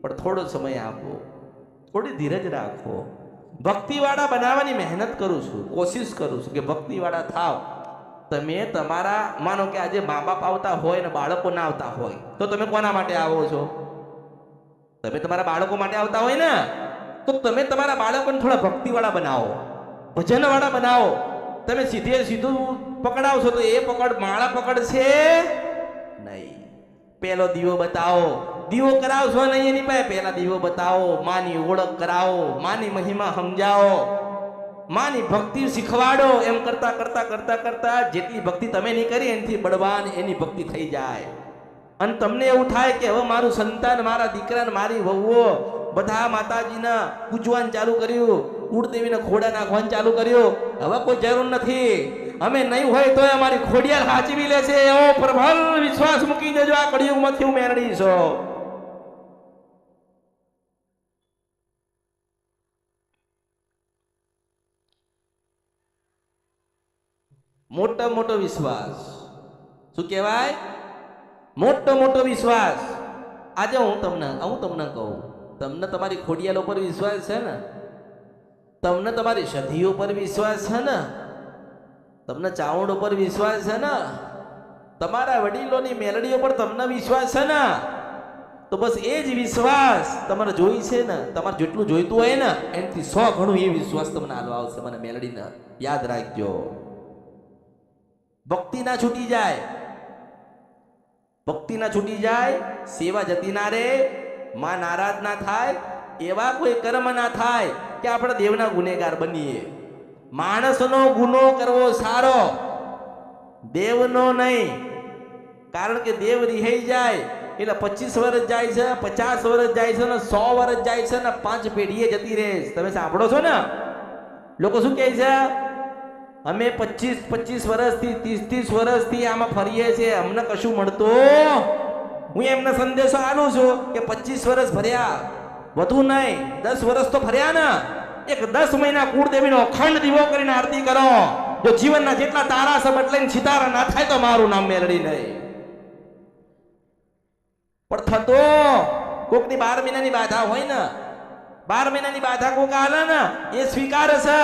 પણ થોડો સમય આપો, થોડી ધીરજ રાખો. ભક્તિવાળા બનાવવાની મહેનત કરું છું, કોશિશ કરું છું કે ભક્તિવાળા થાવ. તમે તમારા માનો કે આજે મા બાપ આવતા હોય ને બાળકો ના આવતા હોય તો તમે કોના માટે આવો છો? તમે તમારા બાળકો માટે આવતા હોય ને, તો તમે તમારા બાળકોને થોડા ભક્તિવાળા બનાવો, ભજનવાળા બનાવો. તમે સીધે સીધું પકડાવશો તો એ પકડ માળા પકડશે નહીં. પેલો દીવો બતાવો, દીવો કરાવશો નહીં એની પાસે, પેલા દીવો બતાવો, માની ઓળખ કરાવો, માની મહિમા સમજાવો, માની ભક્તિ શીખવાડો. એમ કરતા કરતા કરતા કરતા જેટલી ભક્તિ તમે નહીં કરી એનાથી બળવાન એની ભક્તિ થઈ જાય. અને તમને એવું થાય કે હવે મારું સંતાન, મારા દીકરા ને મારી વહુઓ બધા માતાજીને પૂજવાનું ચાલુ કર્યું, કુળદેવીને ખોડા નાખવાનું ચાલુ કર્યું. હવે કોઈ જરૂર નથી, અમે નહીં હોય તો અમારી ખોડિયાર સાચવી લેશે એવો પ્રબળ વિશ્વાસ મૂકી દેજો. આ કળિયુગમાંથી હું મેળવી છું. મોટો મોટો વિશ્વાસ, શું કહેવાય? મોટો મોટો વિશ્વાસ. આજે હું તમને કહું, તમને તમારી ખોડિયાલ ઉપર વિશ્વાસ છે ને, તમને તમારી સધીઓ પર વિશ્વાસ છે ને, તમને ચાવડ ઉપર વિશ્વાસ છે ને, તમારા વડીલોની મેલડીઓ પર તમને વિશ્વાસ છે ને, તો બસ એ જ વિશ્વાસ તમારે જોઈ છે ને, તમારે જેટલું જોઈતું હોય ને એનાથી 100 ગણું એ વિશ્વાસ તમને આલો આવશે. મને મેલડીને યાદ રાખજો. ભક્તિ ના છૂટી જાય, ભક્તિ ના છૂટી જાય, સેવા જતી ના રે, માં નારાજ ના થાય, એવા કોઈ કર્મ ના થાય કે આપણે દેવના ગુનેગાર બનીએ. માણસનો ગુનો કરવો સારો, દેવનો નહીં. કારણ કે દેવ રિહાઈ જાય એટલે 25 વર્ષ જાય છે, 50 વર્ષ જાય છે ને 100 વર્ષ જાય છે ને 5 પેઢીએ જતી રહે. તમે સાંભળો છો ને, લોકો શું કહે છે? અમે 25 વર્ષથી 30 વર્ષથી આમાં ફરીએ છીએ, અમને કશું મળતું. હું એમને સંદેશો આલું છું કે 25 વર્ષ ભર્યા, વધુ નહીં 10 વર્ષ તો ફર્યા ને, એક 10 મહિના કુળદેવીનો અખંડ દીવો કરીને આરતી કરો. જો જીવનના જેટલા તારા છે બદલાઈને સિતારા ના થાય તો મારું નામ મેળડી નહીં. પણ થતો કોકની 12 મહિનાની બાધા હોય ને, 12 મહિનાની બાધા કોક આલે ને એ સ્વીકાર છે,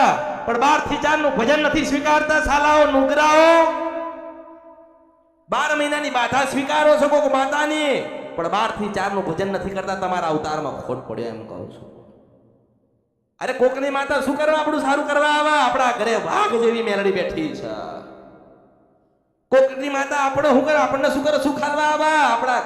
પણ 12 થી 4 નું ભજન નથી સ્વીકારતા. સાલાઓ નુગરાઓ 12 મહિનાની બાધા સ્વીકારો છો કોક માતાની, પણ 12 થી 4 નું ભજન નથી કરતા. તમારા અવતારમાં ખોટ પડ્યો એમ કહું છું. અરે કોકની માતા શું કરવા આપણું સારું કરવા આવે? આપણા ઘરે વાઘ જેવી મેલડી બેઠી છે. કોકની માતા આપણે શું કરે, આપણને શું કરે, શું ખાવા આવે? આપણા